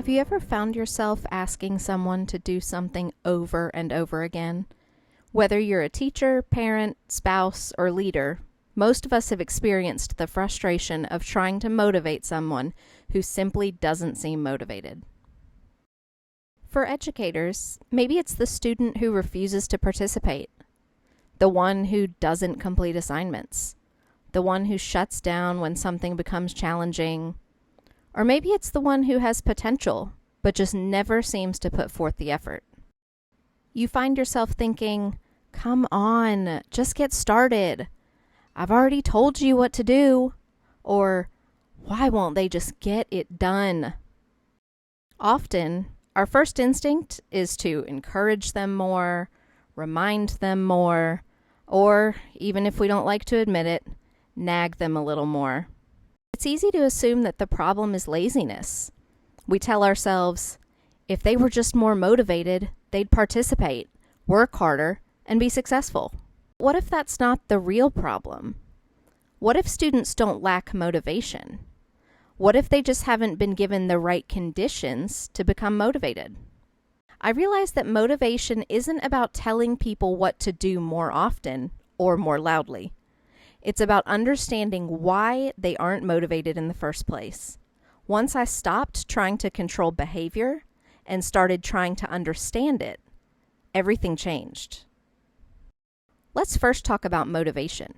Have you ever found yourself asking someone to do something over and over again? Whether you're a teacher, parent, spouse, or leader, most of us have experienced the frustration of trying to motivate someone who simply doesn't seem motivated. For educators, maybe it's the student who refuses to participate, the one who doesn't complete assignments, the one who shuts down when something becomes challenging, or maybe it's the one who has potential, but just never seems to put forth the effort. You find yourself thinking, "Come on, just get started. I've already told you what to do." Or, "Why won't they just get it done?" Often, our first instinct is to encourage them more, remind them more, or, even if we don't like to admit it, nag them a little more. It's easy to assume that the problem is laziness. We tell ourselves, if they were just more motivated, they'd participate, work harder, and be successful. What if that's not the real problem? What if students don't lack motivation? What if they just haven't been given the right conditions to become motivated? I realize that motivation isn't about telling people what to do more often or more loudly. It's about understanding why they aren't motivated in the first place. Once I stopped trying to control behavior and started trying to understand it, everything changed. Let's first talk about motivation.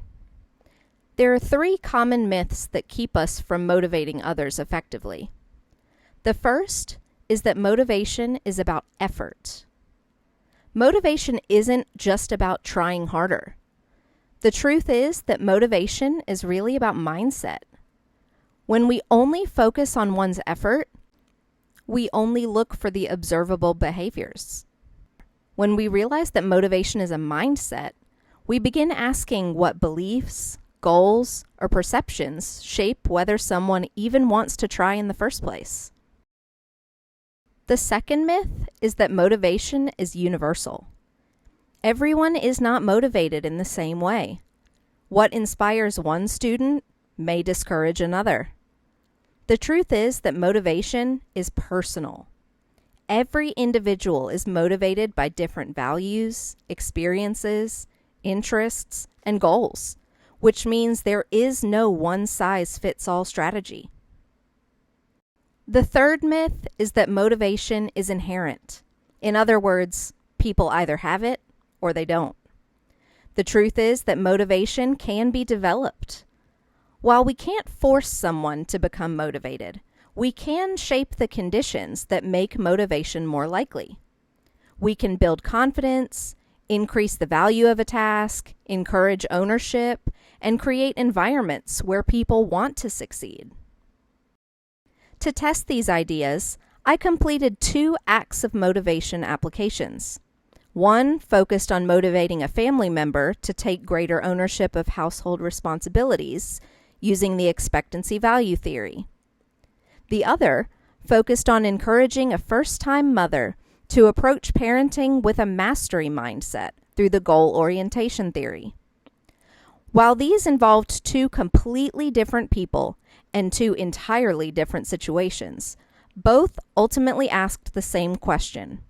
There are 3 common myths that keep us from motivating others effectively. The first is that motivation is about effort. Motivation isn't just about trying harder. The truth is that motivation is really about mindset. When we only focus on one's effort, we only look for the observable behaviors. When we realize that motivation is a mindset, we begin asking what beliefs, goals, or perceptions shape whether someone even wants to try in the first place. The second myth is that motivation is universal. Everyone is not motivated in the same way. What inspires one student may discourage another. The truth is that motivation is personal. Every individual is motivated by different values, experiences, interests, and goals, which means there is no one-size-fits-all strategy. The third myth is that motivation is inherent. In other words, people either have it or they don't. The truth is that motivation can be developed. While we can't force someone to become motivated, we can shape the conditions that make motivation more likely. We can build confidence, increase the value of a task, encourage ownership, and create environments where people want to succeed. To test these ideas, I completed 2 acts of motivation applications. One focused on motivating a family member to take greater ownership of household responsibilities using the expectancy-value theory. The other focused on encouraging a first-time mother to approach parenting with a mastery mindset through the goal orientation theory. While these involved 2 completely different people and 2 entirely different situations, both ultimately asked the same question: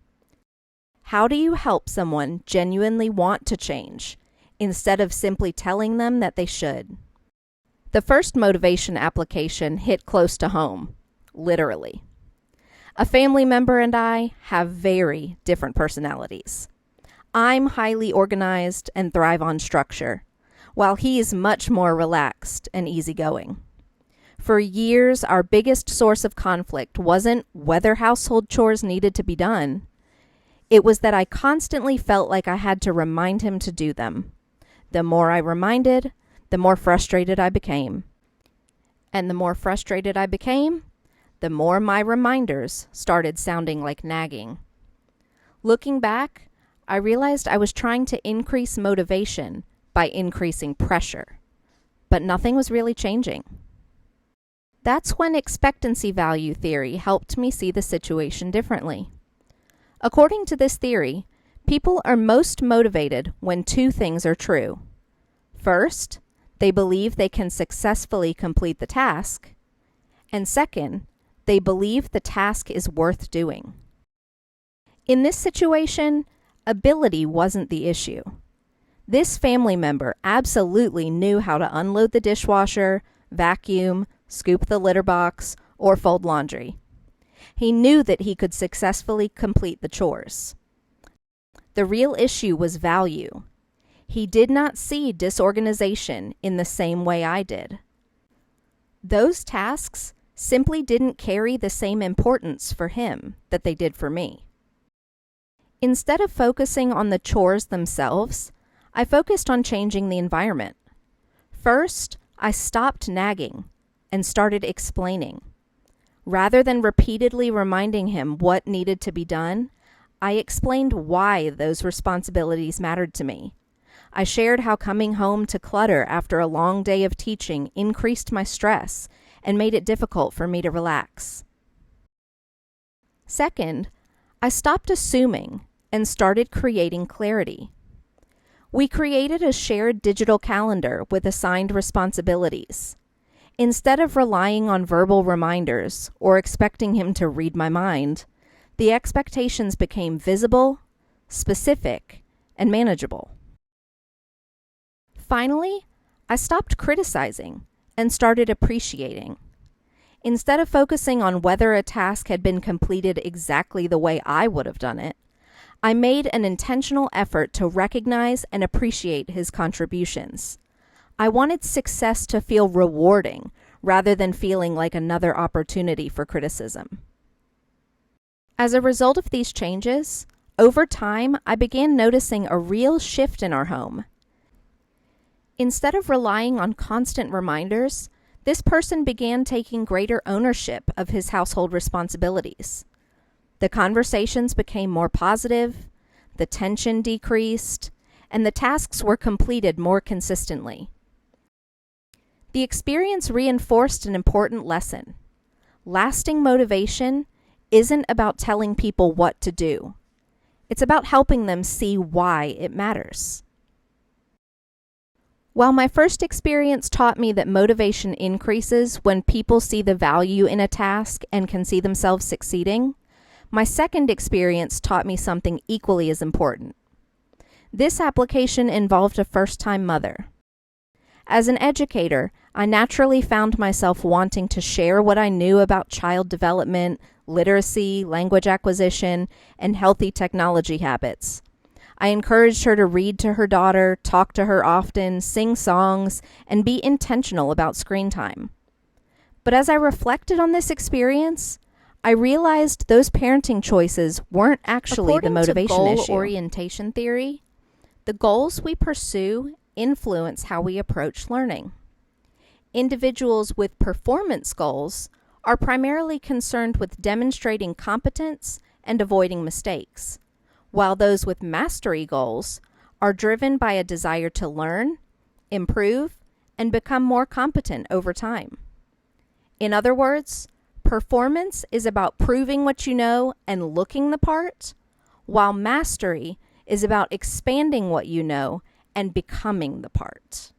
how do you help someone genuinely want to change, instead of simply telling them that they should? The first motivation application hit close to home, literally. A family member and I have very different personalities. I'm highly organized and thrive on structure, while he is much more relaxed and easygoing. For years, our biggest source of conflict wasn't whether household chores needed to be done. It was that I constantly felt like I had to remind him to do them. The more I reminded, the more frustrated I became. And the more frustrated I became, the more my reminders started sounding like nagging. Looking back, I realized I was trying to increase motivation by increasing pressure, but nothing was really changing. That's when expectancy-value theory helped me see the situation differently. According to this theory, people are most motivated when 2 things are true. First, they believe they can successfully complete the task, and second, they believe the task is worth doing. In this situation, ability wasn't the issue. This family member absolutely knew how to unload the dishwasher, vacuum, scoop the litter box, or fold laundry. He knew that he could successfully complete the chores. The real issue was value. He did not see disorganization in the same way I did. Those tasks simply didn't carry the same importance for him that they did for me. Instead of focusing on the chores themselves, I focused on changing the environment. First, I stopped nagging and started explaining. Rather than repeatedly reminding him what needed to be done, I explained why those responsibilities mattered to me. I shared how coming home to clutter after a long day of teaching increased my stress and made it difficult for me to relax. Second, I stopped assuming and started creating clarity. We created a shared digital calendar with assigned responsibilities. Instead of relying on verbal reminders or expecting him to read my mind, the expectations became visible, specific, and manageable. Finally, I stopped criticizing and started appreciating. Instead of focusing on whether a task had been completed exactly the way I would have done it, I made an intentional effort to recognize and appreciate his contributions. I wanted success to feel rewarding rather than feeling like another opportunity for criticism. As a result of these changes, over time, I began noticing a real shift in our home. Instead of relying on constant reminders, this person began taking greater ownership of his household responsibilities. The conversations became more positive, the tension decreased, and the tasks were completed more consistently. The experience reinforced an important lesson. Lasting motivation isn't about telling people what to do. It's about helping them see why it matters. While my first experience taught me that motivation increases when people see the value in a task and can see themselves succeeding, my second experience taught me something equally as important. This application involved a first-time mother. As an educator, I naturally found myself wanting to share what I knew about child development, literacy, language acquisition, and healthy technology habits. I encouraged her to read to her daughter, talk to her often, sing songs, and be intentional about screen time. But as I reflected on this experience, I realized those parenting choices weren't actually the motivation issue. According to goal orientation theory, the goals we pursue influence how we approach learning. Individuals with performance goals are primarily concerned with demonstrating competence and avoiding mistakes, while those with mastery goals are driven by a desire to learn, improve, and become more competent over time. In other words, performance is about proving what you know and looking the part, while mastery is about expanding what you know and becoming the part.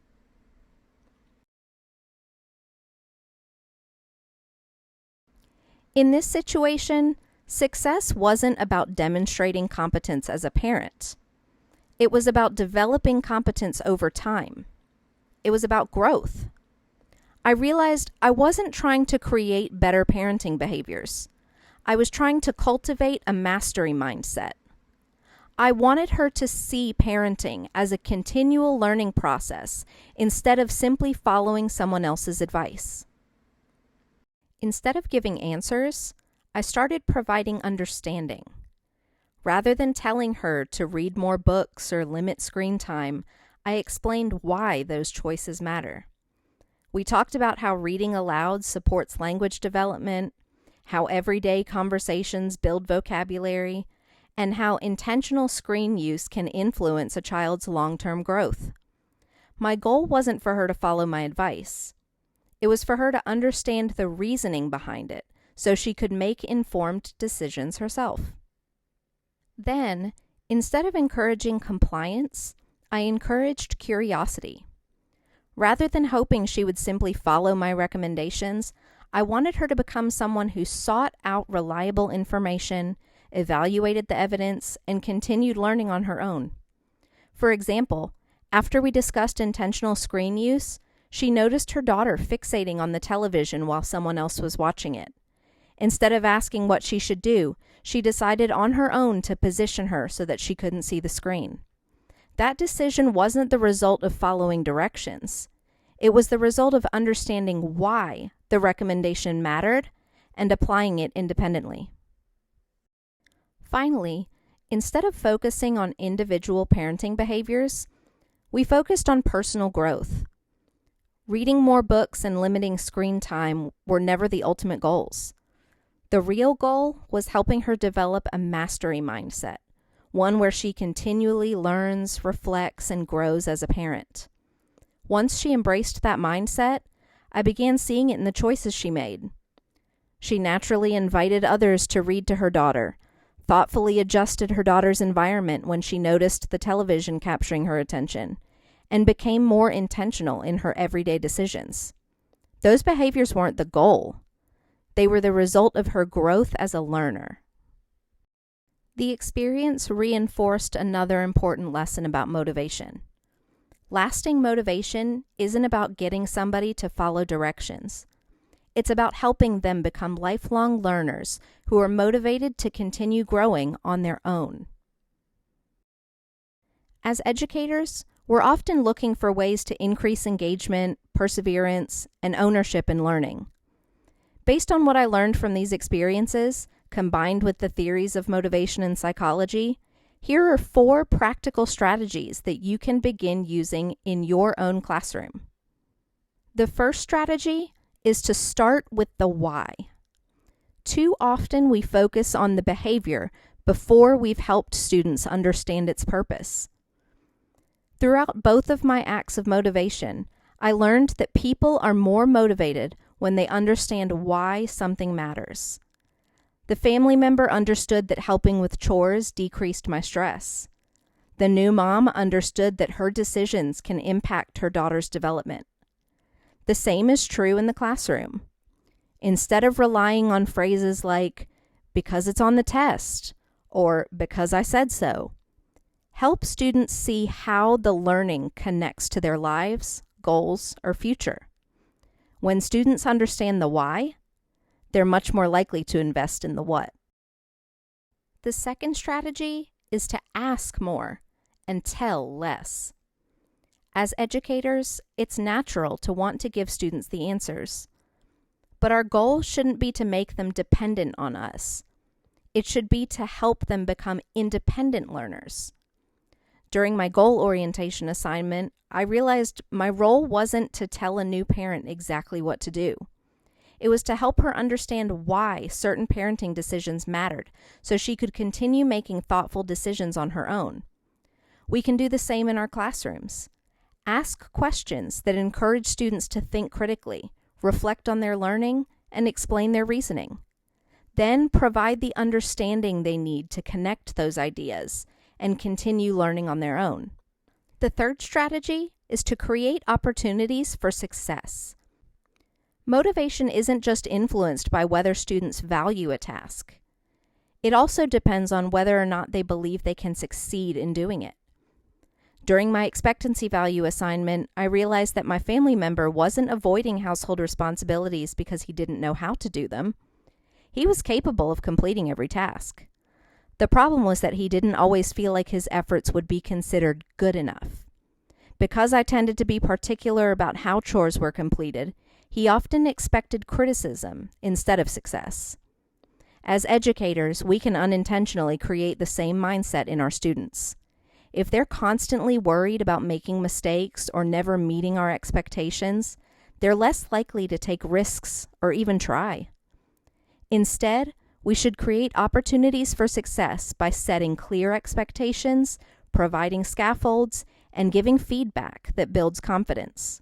In this situation, success wasn't about demonstrating competence as a parent. It was about developing competence over time. It was about growth. I realized I wasn't trying to create better parenting behaviors. I was trying to cultivate a mastery mindset. I wanted her to see parenting as a continual learning process instead of simply following someone else's advice. Instead of giving answers, I started providing understanding. Rather than telling her to read more books or limit screen time, I explained why those choices matter. We talked about how reading aloud supports language development, how everyday conversations build vocabulary, and how intentional screen use can influence a child's long-term growth. My goal wasn't for her to follow my advice. It was for her to understand the reasoning behind it, so she could make informed decisions herself. Then, instead of encouraging compliance, I encouraged curiosity. Rather than hoping she would simply follow my recommendations, I wanted her to become someone who sought out reliable information, evaluated the evidence, and continued learning on her own. For example, after we discussed intentional screen use, she noticed her daughter fixating on the television while someone else was watching it. Instead of asking what she should do, she decided on her own to position her so that she couldn't see the screen. That decision wasn't the result of following directions. It was the result of understanding why the recommendation mattered and applying it independently. Finally, instead of focusing on individual parenting behaviors, we focused on personal growth. Reading more books and limiting screen time were never the ultimate goals. The real goal was helping her develop a mastery mindset, one where she continually learns, reflects, and grows as a parent. Once she embraced that mindset, I began seeing it in the choices she made. She naturally invited others to read to her daughter, thoughtfully adjusted her daughter's environment when she noticed the television capturing her attention, and became more intentional in her everyday decisions. Those behaviors weren't the goal. They were the result of her growth as a learner. The experience reinforced another important lesson about motivation. Lasting motivation isn't about getting somebody to follow directions. It's about helping them become lifelong learners who are motivated to continue growing on their own. As educators, we're often looking for ways to increase engagement, perseverance, and ownership in learning. Based on what I learned from these experiences, combined with the theories of motivation and psychology, here are 4 practical strategies that you can begin using in your own classroom. The first strategy is to start with the why. Too often we focus on the behavior before we've helped students understand its purpose. Throughout both of my acts of motivation, I learned that people are more motivated when they understand why something matters. The family member understood that helping with chores decreased my stress. The new mom understood that her decisions can impact her daughter's development. The same is true in the classroom. Instead of relying on phrases like, "because it's on the test," or "because I said so," help students see how the learning connects to their lives, goals, or future. When students understand the why, they're much more likely to invest in the what. The second strategy is to ask more and tell less. As educators, it's natural to want to give students the answers. But our goal shouldn't be to make them dependent on us. It should be to help them become independent learners. During my goal orientation assignment, I realized my role wasn't to tell a new parent exactly what to do. It was to help her understand why certain parenting decisions mattered so she could continue making thoughtful decisions on her own. We can do the same in our classrooms. Ask questions that encourage students to think critically, reflect on their learning, and explain their reasoning. Then provide the understanding they need to connect those ideas and continue learning on their own. The third strategy is to create opportunities for success. Motivation isn't just influenced by whether students value a task. It also depends on whether or not they believe they can succeed in doing it. During my expectancy-value assignment, I realized that my family member wasn't avoiding household responsibilities because he didn't know how to do them. He was capable of completing every task. The problem was that he didn't always feel like his efforts would be considered good enough. Because I tended to be particular about how chores were completed, he often expected criticism instead of success. As educators, we can unintentionally create the same mindset in our students. If they're constantly worried about making mistakes or never meeting our expectations, they're less likely to take risks or even try. Instead, we should create opportunities for success by setting clear expectations, providing scaffolds, and giving feedback that builds confidence.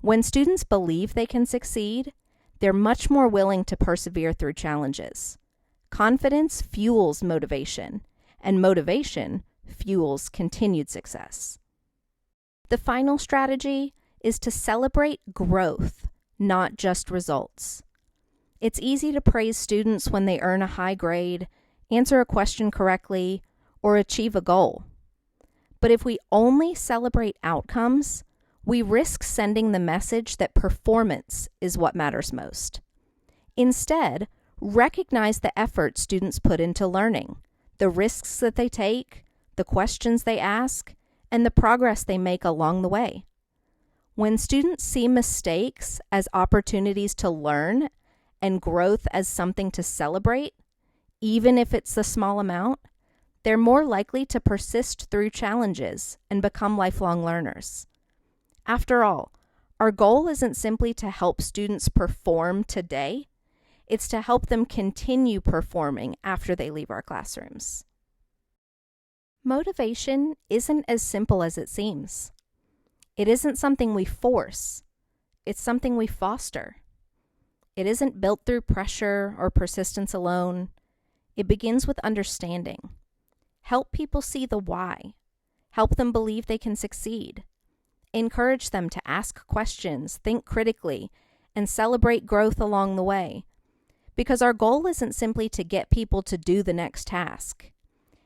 When students believe they can succeed, they're much more willing to persevere through challenges. Confidence fuels motivation, and motivation fuels continued success. The final strategy is to celebrate growth, not just results. It's easy to praise students when they earn a high grade, answer a question correctly, or achieve a goal. But if we only celebrate outcomes, we risk sending the message that performance is what matters most. Instead, recognize the effort students put into learning, the risks that they take, the questions they ask, and the progress they make along the way. When students see mistakes as opportunities to learn and growth as something to celebrate, even if it's a small amount, they're more likely to persist through challenges and become lifelong learners. After all, our goal isn't simply to help students perform today, it's to help them continue performing after they leave our classrooms. Motivation isn't as simple as it seems. It isn't something we force, it's something we foster. It isn't built through pressure or persistence alone. It begins with understanding. Help people see the why. Help them believe they can succeed. Encourage them to ask questions, think critically, and celebrate growth along the way. Because our goal isn't simply to get people to do the next task.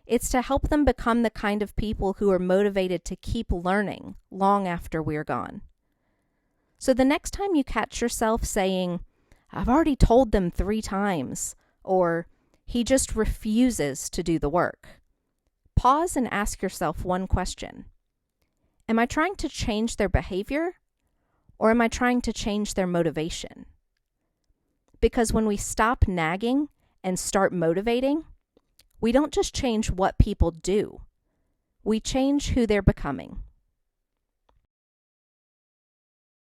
It's to help them become the kind of people who are motivated to keep learning long after we're gone. So the next time you catch yourself saying, "I've already told them 3 times," or "he just refuses to do the work," pause and ask yourself one question. Am I trying to change their behavior, or am I trying to change their motivation? Because when we stop nagging and start motivating, we don't just change what people do, we change who they're becoming.